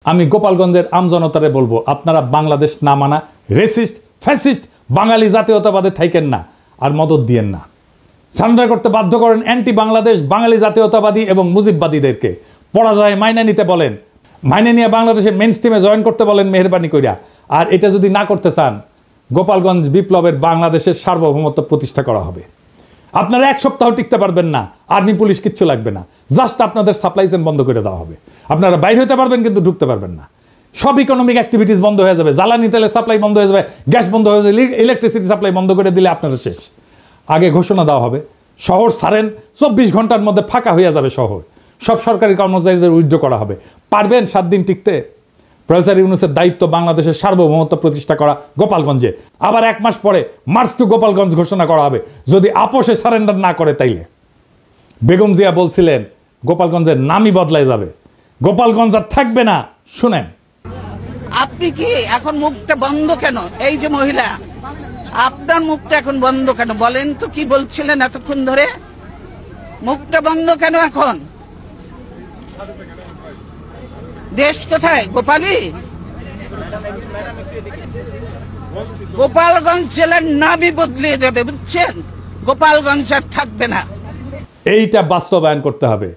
আমি গোপালগঞ্জের আমজনতারে বলবো, আপনারা বাংলাদেশ না মানা রেসিস্ট ফ্যাসিস্ট বাঙালি জাতীয়তাবাদে থাকেন না, আর মদত দিয়েন না। সারেন্ডার করতে বাধ্য করেন অ্যান্টি বাংলাদেশ বাঙালি জাতীয়তাবাদী এবং মুজিববাদীদেরকে। পরাজয় মাইনে নিতে বলেন, মাইনে নিয়ে বাংলাদেশের মেইন স্ট্রিমে জয়েন করতে বলেন মেহেরবানি কইরা। আর এটা যদি না করতে চান, গোপালগঞ্জ বিপ্লবের বাংলাদেশের সার্বভৌমত্ব প্রতিষ্ঠা করা হবে। আপনারা এক সপ্তাহ টিকতে পারবেন না, আর্মি পুলিশ কিচ্ছু লাগবে না, জাস্ট আপনাদের সাপ্লাই চেইন বন্ধ করে দেওয়া হবে। আপনারা বাইরে হতে পারবেন কিন্তু ঢুকতে পারবেন না। সব ইকোনমিক অ্যাক্টিভিটিস বন্ধ হয়ে যাবে, জ্বালানি তেলের সাপ্লাই বন্ধ হয়ে যাবে, গ্যাস বন্ধ হয়ে যাবে, ইলেকট্রিসিটি সাপ্লাই বন্ধ করে দিলে আপনারা শেষ। আগে ঘোষণা দেওয়া হবে, শহর ছাড়েন, 24 ঘন্টার মধ্যে ফাঁকা হয়ে যাবে শহর, সব সরকারি কর্মচারীদের উইথড্র করা হবে। পারবেন 7 দিন টিকতে? প্রফেসর ইউনূসের দায়িত্ব বাংলাদেশের সার্বভৌমত্ব প্রতিষ্ঠা করা গোপালগঞ্জে। আবার 1 মাস পরে মার্চ টু গোপালগঞ্জ ঘোষণা করা হবে, যদি আপোষে সারেন্ডার না করে তাইলে। বেগম জিয়া বলছিলেন গোপালগঞ্জের নামই বদলায় যাবে, গোপালগঞ্জ আর থাকবে না। শুনেন, আপনি কি এখন মুখটা বন্ধ কেন? এই যে মহিলা, আপনার মুখটা এখন বন্ধ কেন বলেন তো? কি বলছিলেন এতক্ষণ ধরে? মুখটা বন্ধ কেন এখন? দেশ কোথায়? গোপালী? গোপালগঞ্জ জেলার নামই বদলে যাবে, বুঝছেন? গোপালগঞ্জ আর থাকবে না। এইটা বাস্তবায়ন করতে হবে।